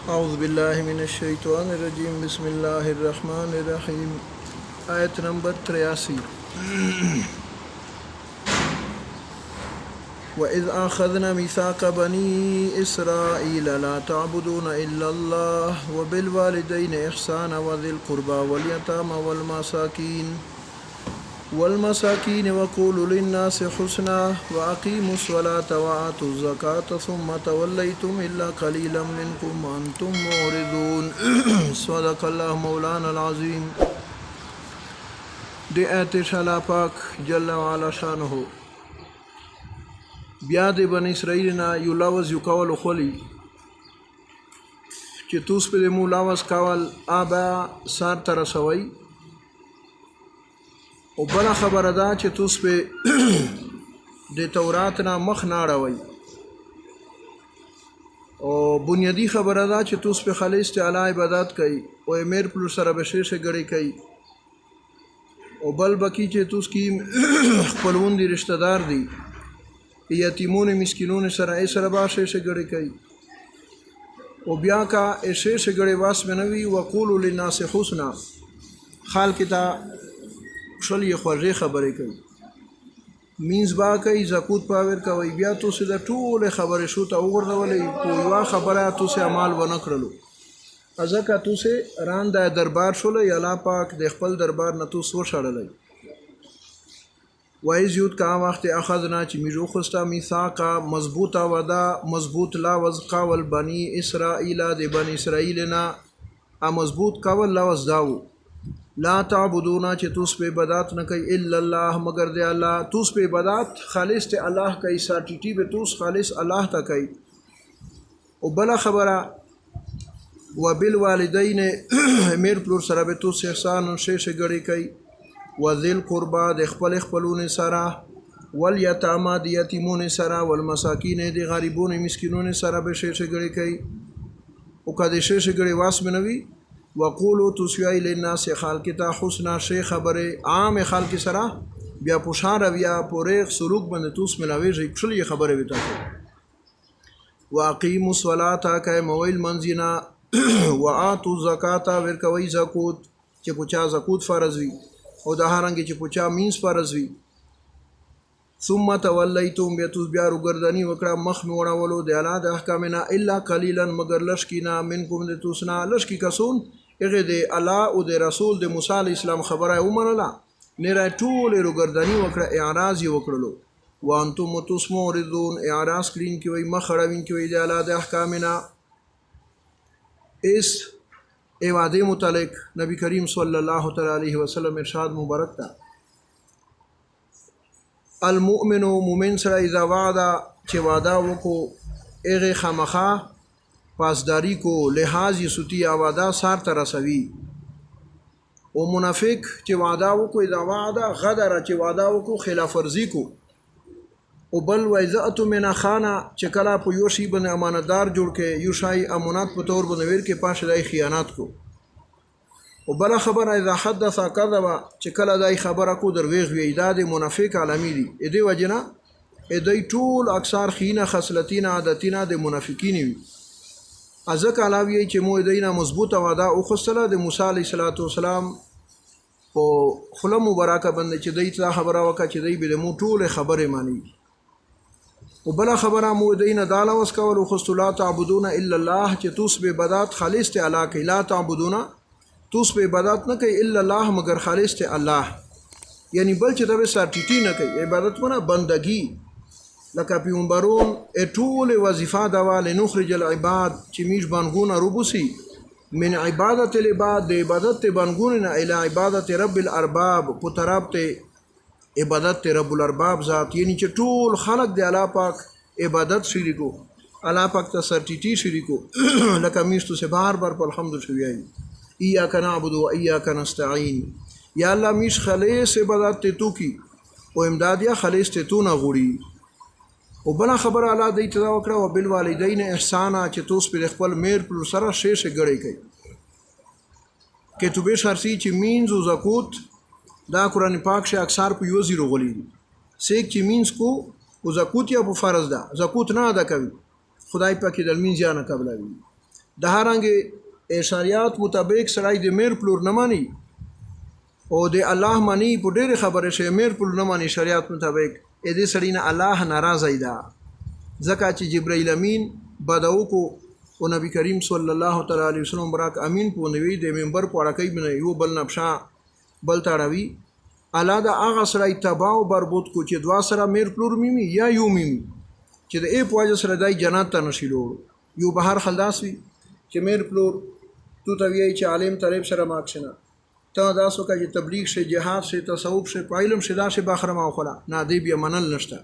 أعوذ بالله من الشيطان الرجيم بسم الله الرحمن الرحيم آیت نمبر 83 وإذ أخذنا ميثاق بني إسرائيل لا تعبدون إلا الله وبالوالدين إحسانا وذي القربى واليتامى والمساكين وقولوا للناس حسنا وأقيموا الصلاة وآتوا الزكاة ثم توليتم إلا قليلا منكم وأنتم معرضون صدق الله مولانا العظيم. دی آیت شالا پاک جل وعلا شانه بیا د بنی اسرائیل نه یو لوز یو کول خولی چې توس په مو لوز کول آبا سار تر رسوي او بل خبره ده چې توس په د تورات نه مخ نه اړوي او بنیادی خبره ده چې توس په خالص تعالی عبادت کوي او امیر پر سره بشیشه غړي کوي او بل بکی چې توس کی خپلون دي رشتہ دار دي یتیمون مسکینون سره سره باشه شګړې کوي او بیا کا ایسه شګړې واس بنوي وقولوا للناس حسنا خال کتا شلی خوږه خبرې کوي مینز با کوي زکوت پاور کوي بیا تو سه د ټوله خبره شو ته وګرځولې په یو خبره تو سه عمل ونه کړلو ازکه تو سه ران د دربار شول یا پاک د خپل دربار نه تو سو شړلې وایز یود کا وخت اخذنا چې میجو خستا میثاقا مضبوطه ودا مضبوط لا وز قول بنی اسرائیل د بنی اسرائیل نه مضبوط قول لا وز داو لا تعبدون چې توس په عبادت نه کوي الا الله مگر دی الله توس په عبادت خالص ته الله کوي ساتیټی به توس خالص الله ته کوي او بل خبره وبالوالدین امیر پر سره به توس احسان شیشه غړي کوي وذل قربا د خپلون سره والیتاما د یتیمون سره والمساکین د غریبون مسکینون سره به شیشه غړي کوي او کله شیشه غړي واس بنوي وقولوا تسوی للناس خلق ته حسنا شی خبره عام خلق سره بیا پوشان بیا پوریخ سلوک باندې توس ملاوي ځکه خبره وته واقیموا الصلاة کای مویل منزینا وآتوا الزکاة ورکوي زکات چې پوچا زکات فرض وي او د هرنګ چې پوچا مینس فرض وي ثم تولیتم بیا رګردانی وکړه مخ موړولو د اعلی د احکامنا الا قليلا مگر لشکینا منکم د توسنا لشکی کسون هغه د الله او د رسول د موسی علی السلام خبره ومنله نه را ټول رګردانی وکړه اعراض وکړلو وانتم متصمردون اعراض کلین کی وای مخړوین کی وای د اعلی د احکامنا اس ایواده متعلق نبی کریم صلی الله تعالی علیه وسلم ارشاد مبارک تا المؤمن مومن سره اذا وعده چې وعده وکړو هغه خامخا پاسداری کو لحاظ یې سوتی وعده سار تر رسوي او منافق چې وعده وکړو اذا وعده غدر چې وعده وکړو خلاف ورزي کو او بل وایذات من خانه چې کله په یو شی باندې امانتدار جوړ کې یو شای امانت په تور باندې ور کې پاشه دای خیانت کو او بل خبر اذا حدث كذب چې کله دای خبره کو درویغ وی د منافق عالمي دي اې دی وجنه اې دی ټول اکثر خینه خصلتین عادتین د منافقین وي ازک علاوه چې مو دینه مضبوطه وعده او خصله د موسی علیه السلام او خله مبارکه باندې چې دی ته خبره وکړه چې دی به مو ټول خبره مانی او بل خبره مو دینه داله وس کول خو لا تعبدون الا الله چې توس به عبادت خالص ته الله کې لا تعبدون توس به عبادت نه کوي الا الله مگر خالص ته الله یعنی بل چې د سرټیټی نه کوي عبادت ونه بندگی لکه پیغمبرون ټول وظیفه دا ول نخرج العباد چې میش بنګونه روبوسی من عبادت العباد د عبادت بنګونه نه اله عبادت رب الارباب په طرف ته عبادت رب الارباب ذات یعنی چې ټول خلق د الله پاک عبادت شریکو الله پاک ته سرټیټی شریکو لکه میشتو سے بار په الحمد شوی ایاک نعبد و ایاک نستعین یا الله میش خالص عبادت ته تو کی او امداد یا خالص ته تو نه غوړي او بل خبر الله د اتدا وکړه او بل والدین احسان چې توس پر خپل میر پر سره شیشه غړي کوي کې تو به شرسی چې مینز او زکات دا قرآن پاک سے اکثر په یو زیرو غلی سیک چې مینس کو او زکات یا په فرض ده زکات نه ادا کوي خدای پاک د مینځ نه قبلوي د هرانګې شریعت مطابق سړی د میر پلور نه مانی او د الله مانی په ډېرې خبرې شي میر پلور نه مانی شریعت مطابق دې سړی نه الله ناراضه ده ځکه چې جبرائیل امین بدو کو او نبی کریم صلی الله تعالی علیه وسلم براک امین په نوې د منبر په اړه کوي بنه یو بل نبشا بل تاړوي الله دا هغه سړی تباہ او بربود کو چې دوا سره میر پلور میمی یا یو میمی چې د ای په وجه سره دای جنت ته نشیلو یو بهر خلاص وي چې میر پلور تو ته وی چې عالم طالب سره ماکشنه ته دا سو کې تبلیغ شي جهاد شي تصوف شي علم شي دا شي باخره ما خلا نه دی بیا منل نشته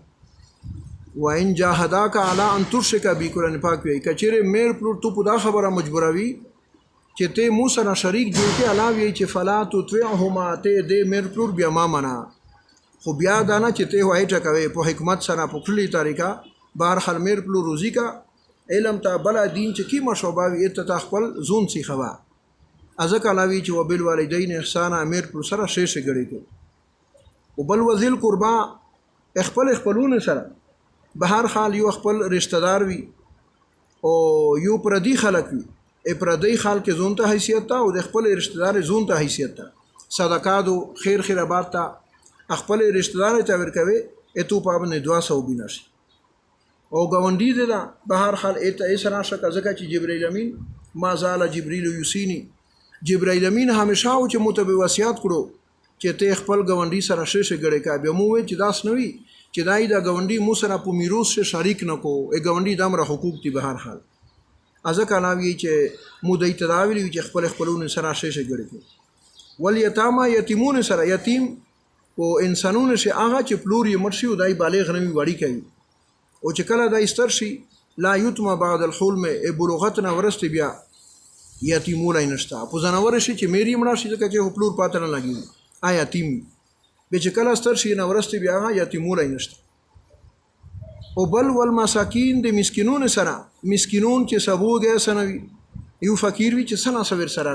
وان جاهداک علی ان تشرک بی قرآن پاک وی کچره میر پلور تو په دا خبره مجبوروي چې ته مو سره شریک جوړ کې علاوه چې فلا تطيعهما ته دې میر پلور بیا ما منا خو بیا دا نه چې ته وای ټکوي په حکمت سره په کلی طریقه بهر خل میر پلور روزي کا علم ته بل دین چې کی مشوباوي ته خپل زون سی خوا ازک علاوه چې وبال والدین احسان امیر پر سره شیشه غړي کو او بل وذل قربا خپلونه سره بهر حال یو خپل رشتہ دار وي او یو پردي خلک وي پردي خلک زون ته حیثیت ته او د خپل رشتہ دار زون ته حیثیت ته صدقاتو خیر خیرات ته خپل رشتہ دار ته ورکوي اتو پابنه 200 بنشي او گاونډي ده بهر حال ته سره شک ځکه چې جبرائیل امین ما زال جبريل یوسینی جبرائیل امین همیشه او چې متبه وصیت کړو چې ته خپل گاونډي سره شیشه غړي کا به مو چې داس نوي چې دای دا گاونډي مو سره په میراث سره شریک نکو ای گاونډي دمر حقوق دي بهر حال ازکه ناوی چې مو د تداوی چې خپلونه سره شیشه غړي ول یتاما یتیمون سره یتیم او انسانونه شي هغه چې پلور یې مرشي او دای بالغ نوي وړي کوي او چې کله دا استر شي لا یتم بعد الحلم بلوغتنا ورست بیا یتیمون نشتا په زناور شي چې میری مړه شي ځکه چې پلور پاتره لګي آیا یتیم به چې کله استر شي نو ورست بیا یتیمون نشتا او بل والمساکین د مسکینون سره مسکینون چې سبوګه سنوي یو فقیر وي چې سنا سویر سره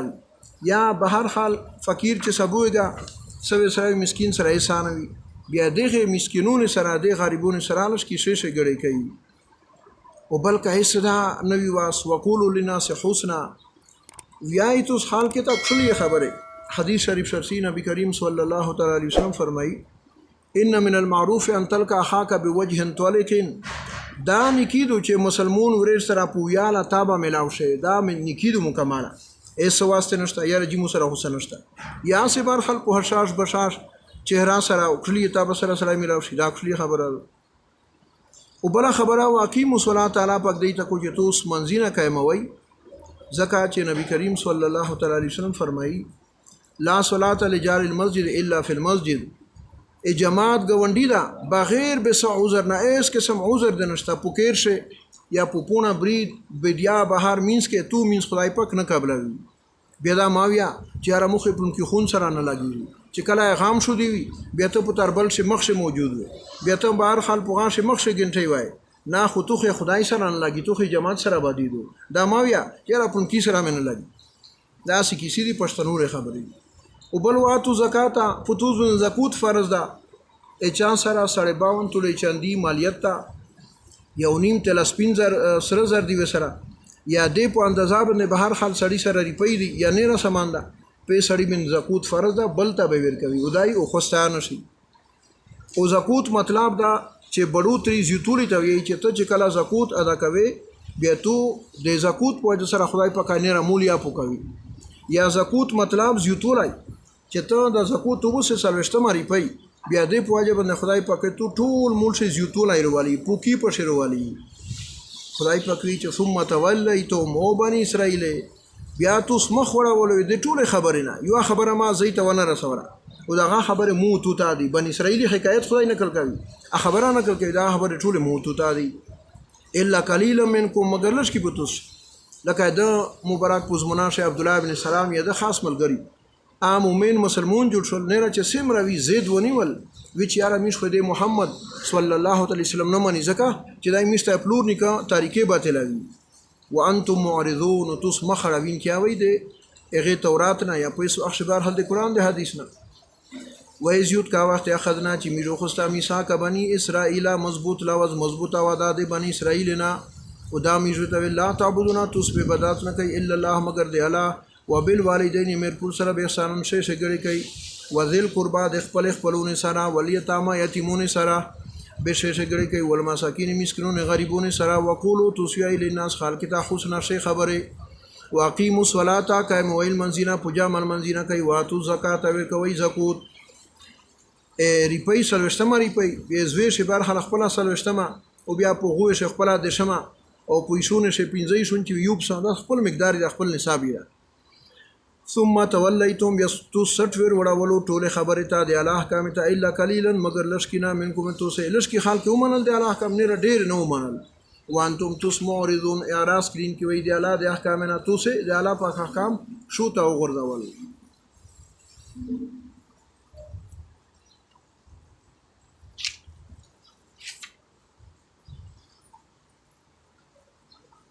یا بهر حال فقیر چې سبوګه سویر سره مسکین سره احسانوي بیا دغه مسکینون سره د غریبون سره لږ کې شیشه غړي کوي او بل که صدا نوی واس وقولوا للناس حسنا ویایتوس حال کې ته خپل خبره حدیث شریف شرسی نبی کریم صلی الله تعالی علیه وسلم فرمایي ان من المعروف ان تلقى اخاك بوجه طلق دا نکیدو چې مسلمون ورې سره پویاله تابه ملاو شي دا نکیدو مکمله ایس واسطه نشته یا رجمو سره حسن نشته یا سه بار خلق هشاش بشاش چهره سره خپل تابه سره ملاو شي دا خپل خبره او بل خبره واقیم صلی تعالی پاک دی ته کو چې توس منزینه قائموي زکات چې نبی کریم صلی الله تعالی علیه وسلم فرمایي لا صلاه لجار المسجد الا في المسجد جماعت گونډی دا بغیر به عذر نه اس قسم عذر د نشته پوکیر شه یا پوپونه برید بدیا بهر مینس کې تو مینس خدای پاک نه قبلوي بیا دا ماویا چې را مخې پون کې خون سره نه لګي چې کله غام شو دی بیا ته په تربل شه مخ موجود وي بیا ته بهر خال پوغا شه مخ ګنټي وای نه خو توخه خدای سره نه لګي توخه جماعت سره بادي دو دا ماویا چې را پون کې سره نه لګي دا سې کیسې دي پښتنو خبرې او بل واتو زکات فتوز زکوت فرض ده اچا سره 52 تولې چاندي مالیت تا یو نیم تل سپینزر سره زر دی وسره یا دې په اندازا باندې بهر حال سړی سره ریپې دی یا نه را سامان ده په سړی من زکوت فرض ده بل ته به ور کوي ودای او خوستانه شي او زکوت مطلب دا چې بڑو تری زیتوري ته وی چې ته چې کله زکوت ادا کوي بیا تو د زکوت په وجه سره خدای په کانه رمولیا پوکوي یا زکوت مطلب زیتورای چې ته د زکوت وبسه سروشته مری پي بیا دې په وجه باندې خدای پاک ته ټول مول شي زیتولای روالي پوکی په شروالي خدای پاک وی چې ثم تولیتم او بنی اسرائیل بیا تاسو مخ وړولې د ټول خبره نه یو خبره ما زیت ونه رسوله او دا خبره مو تو تا دي بنی اسرائیل حکایت خدای نقل کوي خبره نقل کوي دا خبره ټول مو تو تا دي الا قليلا منکم مگر لږ کی پتوس لکه دا مبارک پوزمنا شه عبد الله ابن سلام یا د خاص ملګری مومن مسلمون جوړ شول نه را چې سیم روي زید ونیول وچ یاره میش خو د محمد صلی الله علیه وسلم نه مانی زکه چې دای میشته پلور نکا تاریخي باطلوي وانتم معرضون تسمخروین کیا وای دی هغه تورات نه یا پیسو اخبار هل د قران د حدیث نه وایزیوت کا وخت اخذنا چې میرو خوستا میثاق بنی اسرائیل مضبوط لوز مضبوطه وعده د بنی اسرائیل نه خدا میشو ته لا تعبدون تاسو به عبادت نه کوي الا الله مگر دی الله وبالوالدین میر پر سره به احسان شي شګړي کوي وذل قربا د خپلونه سره ولیتاما یتیمون سره به شګړي کوي والمساکین مسکینون غریبون سره وقولو توسیای للناس خالقتا حسنا شي خبره واقیموا الصلاة قائم ویل منزینا پوجا مل منزینا کوي واتو زکات ور کوي زکات ریپی سلوشتما ریپی بیزوی شي بار خلق خپل سلوشتما او بیا په غوې شي خپل د شمه او پویشونه شي 15 شون چې یوب ساده خپل مقدار د خپل نصاب یې ثم تولیتم یستو سټویر وړولو ټوله خبره ته د الله احکام ته الا قليلا مگر لشکنا منکم تو سه لشکی خلق ومنل د الله احکام نه ډیر نه ومنل وانتم تسمعون اعراض کړین کی وی د الله د احکام نه تو سه د الله په احکام شو ته وګرځول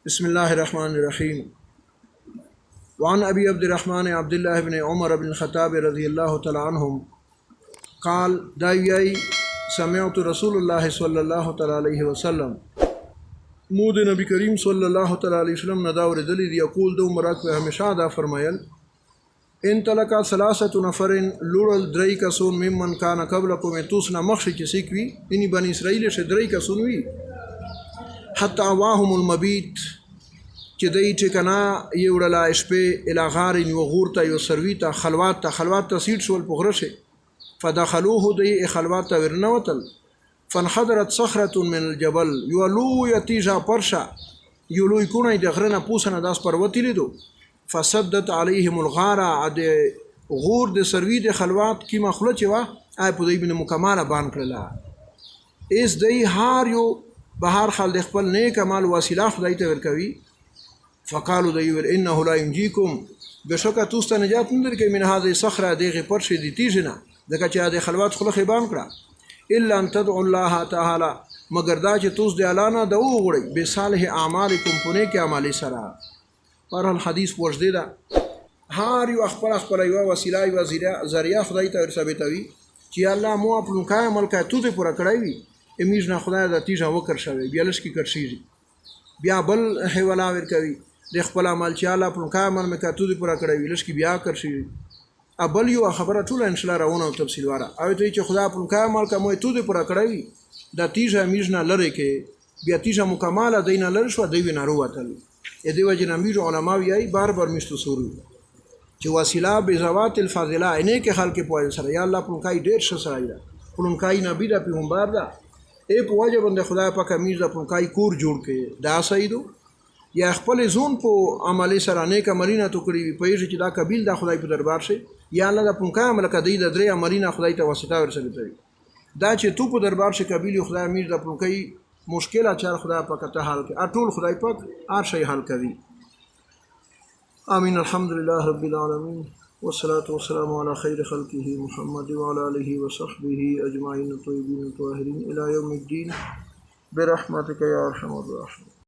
بسم الله الرحمن الرحيم وعن أبي عبد الرحمن عبد الله بن عمر بن الخطاب رضي الله تعالى عنهم قال داوي سمعت رسول الله صلى الله تعالى عليه وسلم مود نبی کریم صلی الله تعالی علیه وسلم نداور دلی یقول دو مراد په همیشه دا فرمایل ان تلقى ثلاثه نفر لورل درای کسون ممن کان قبلکم توسنا مخشی چې سیکوي اني بنی اسرائیل شه درای کسون وی حتى واهم المبيت چې دای چې کنا یو ډلا شپې اله غار یو غورته یو سرویته خلوات ته سیټ شول پغرشه فدخلوه دی خلوات ورنوتل فانحدرت صخره من الجبل یولو یتیجا پرشا یولو کونه د غرنه پوسنه داس پروتی لیدو فسدت عليهم الغاره د غور د سروی د خلوات کی مخله چې وا آی په دې بن مکمله بان کړلا اس دی هار یو بهر خل د خپل نیک عمل وسیله خدای ته ورکوي فقالوا دایور انه لا ينجيكم بشکه توست نجات نه درکې من هذه صخره دغه پرشه دي تیجنه دغه چې د خلوات خلخ بان کړه الا ان تدعوا الله تعالی مگر دا چې توس د اعلان د وګړي به صالح اعمالکم پونه کې اعمال سره پر الحديث ورجده دا هر یو خپل یو وسیله یو ذریعہ خدای ته ثابتوي چې الله مو خپل کای عمل کا تو دې پورا کړی وي امیج نه خدای د تیجه وکړ شوی بیا لش کې کرشي بیا بل حواله ور کوي د خپل عمل چې الله په کار عمل مکه تو دې پورا کړی لش کې بیا کرشي ابل یو خبره ټول ان شاء الله راونه تفصیل واره او ته چې خدای په کار عمل کوم تو دې پورا کړی د تیجه امیج نه لری کې بیا تیجه مکمله دینه لری شو دی نه وروتل ا دې وجه نه امیج علماء یې بار مشتو سوري چې وسیله بزوات الفاضله نه کې خلک په سره یا الله په کای ډیر ش سره په کای نبی د پیغمبر دا ای په وجه باندې خدای پاک امیر د پونکای کور جوړ کړي دا سیدو یا خپل زون په عملی سره نیک عملینه تو کړی په یوه چې دا قبیل د خدای په دربار شي یا الله د پونکای عمل کدی د درې عملینه خدای ته واسطه ورسره کوي دا چې تو په دربار شي قبیل خدای امیر د پونکای مشکله چار خدای پاک ته حل کوي ټول خدای پاک هر شی حل کوي امين الحمد لله رب العالمين والصلاة والسلام على خير خلقه محمد وعلى آله وصحبه أجمعين الطيبين الطاهرين إلى يوم الدين برحمتك يا أرحم الراحمين.